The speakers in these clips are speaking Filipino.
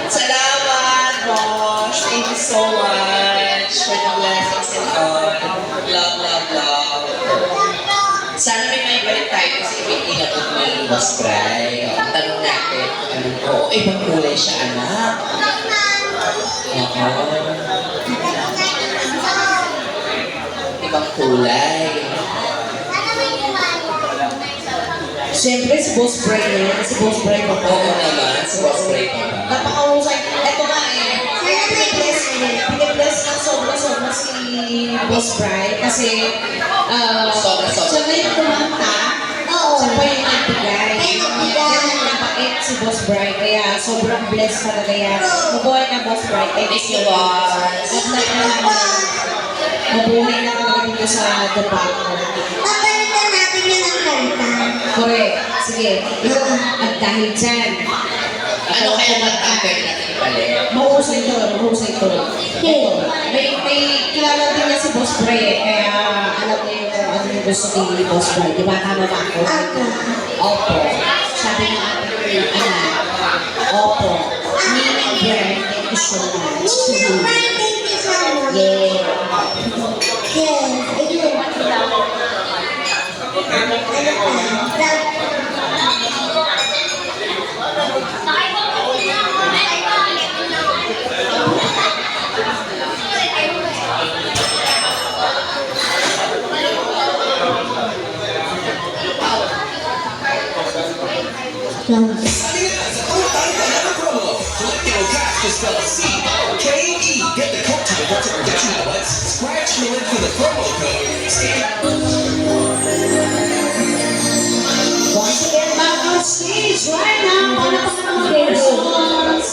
Salamat, Mosh. Thank you so much for the blessings and all. Love, love, love. Sana may balik tayo kasi inabot mo yung Boss Bray. Ang tanong natin kung anong ibang kulay siya, anak. Oo. Ibang kulay. Siyempre, si Boss Bray na yan. Si Boss Bray pa pa. Oo naman, si Boss Bray pa ba? Napakahusay. Eto nga eh. Pinibless ng sobra-sobra si Boss Bray. Kasi, Sobra-sobra. siya na yung kumanta. Siya pa yung nagbigay. Yan ang napait si Boss Bray. Kaya sobrang blessed talaga yan. Mabuhay na Boss Bray. Thank you, boss. Mabuhay na talaga dito sa department. Papalitan natin yun ang kanta. Correct. Sige. At dahil dyan, Ano kaya matapin natin ipalit? mahusay to, mahusay to. Ito, may kilala din niya si Boss Bray eh, kaya alam niya yung ano yung gusto ni Boss Bray. Di ba? Tama ba ako? Opo. Sabi ng ating opo. Meaning Bray, thank you so much. Thank you so much. Yeah. Yes, ayun. Just spell C-O-K-E. Get the code to the website or get you know what? Scratch the link for the promo code. Once again, back on stage right now. Para pa sa mga songs.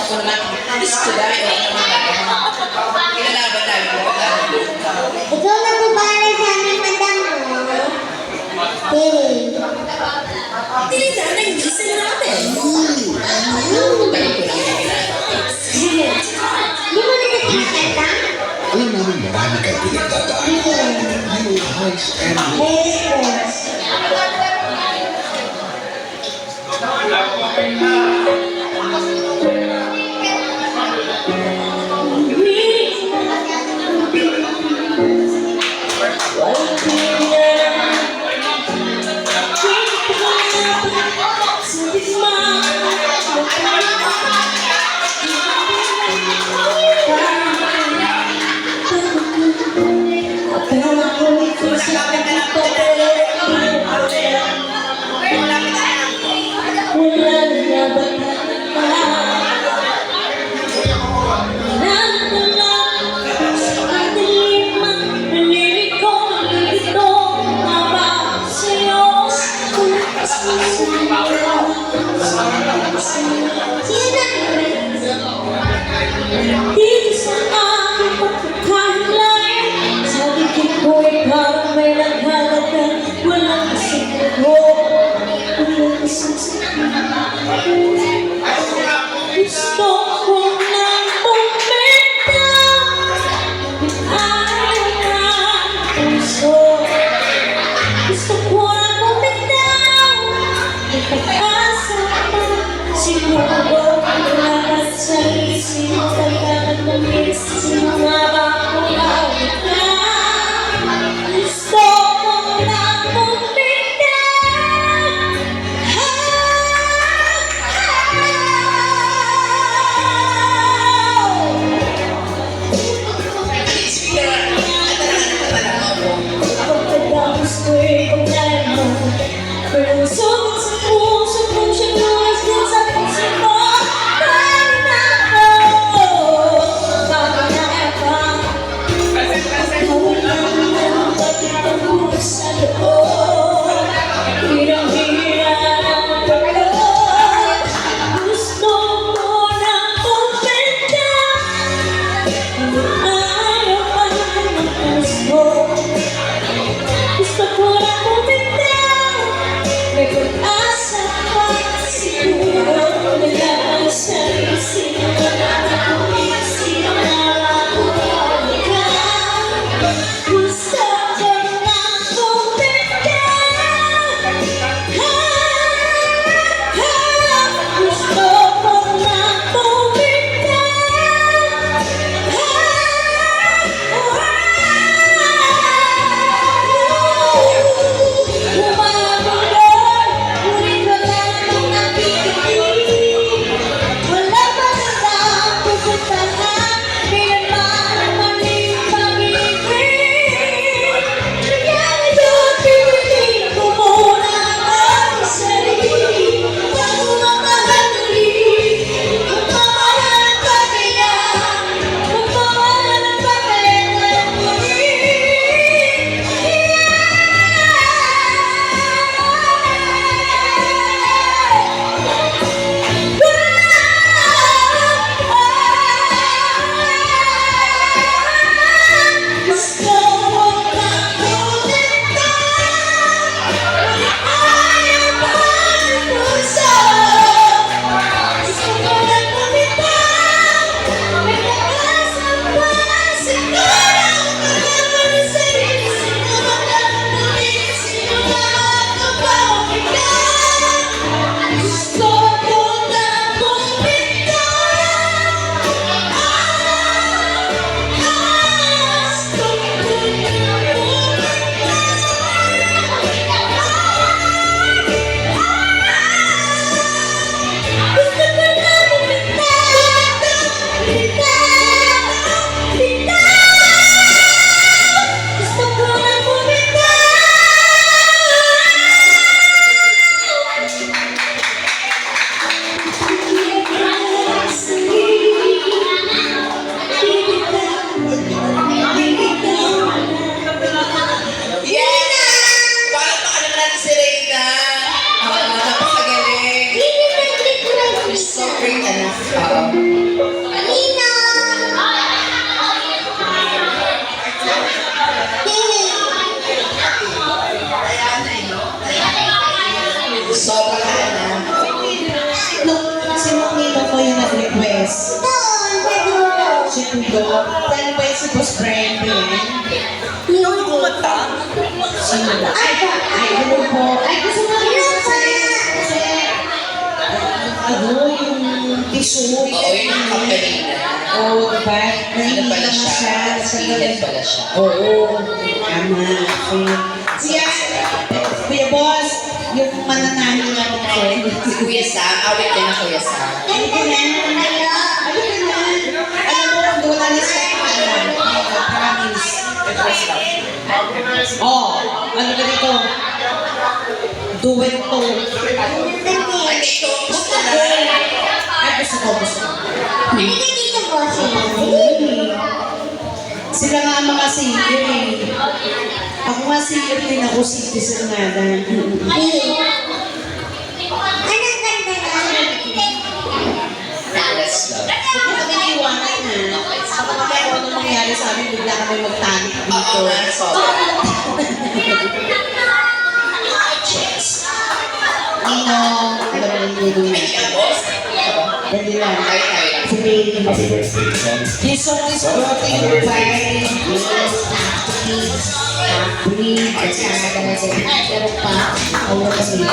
ako naman, gusto na, ano naman. Kinalaban namin ko pag ano. Ikaw magbabalay sa aming madam mo. Hey. Tilitan ang gisa natin. Tagal ko lang yung ginagawa. Di mo nila kinakanta? Alam namin marami kang pinagdadaan. Yung highs and lows. Yes. Dito sa aking pagkakahalay, sabi ko'y parang may naghalaga, walang isang ko, walang isang sakit. Gusto ko nang bumenta, ayaw na puso. Gusto ko nang bumenta, may pag-asa pa, siguro lahat sa isip pagkakat mamiss, sinabang ka. Gusto ko nang bumenta, pagkatapos ko'y pagdala mo, pero sugat sa puso kong siya luwas din sa puso mo. Paano na ako? Oo. Nino! Sobra ka na. Sino nito ko yung nag-request? Doon, sa dulo. Si Tudo. Dahil ba si Boss Brian ba yan? Yung kumata. Sino ba? Ay, Ay, ano po? Ay, gusto mo rin kasi ano, yung tisoy. Oo, yun ang company na. Oo, diba? Ano pala Nahihila siya? Sa Skinhead pala siya. Oo, tama. Kuya, Kuya Boss, yung mananahin natin ko. Si Kuya Sam, awit din ang Kuya Sam. Ano ka na? Ano ka na? Alam mo, kung wala na sa pangalan. Promise. Oh, ano ka dito? Duet to. Ay, ito, gusto na. Ay, gusto ko. Halika dito, bossy. Sila nga ang mga singer eh. Ako nga singer din ako, citizen nga dahil. Anong ganda na? Let's love. Huwag mo kami iiwanan na. Ako kaya kung ano mangyari sa amin, bigla kami magtanik dito. Oo nga, sobra. Ninong, alam mo yung Ninong Ay, na. ang boss. Dali lang. Ay, ay. Si Baby. Happy birthday, son. This song is brought to you by Happy. At sana ka na sa pero pa, ako kasi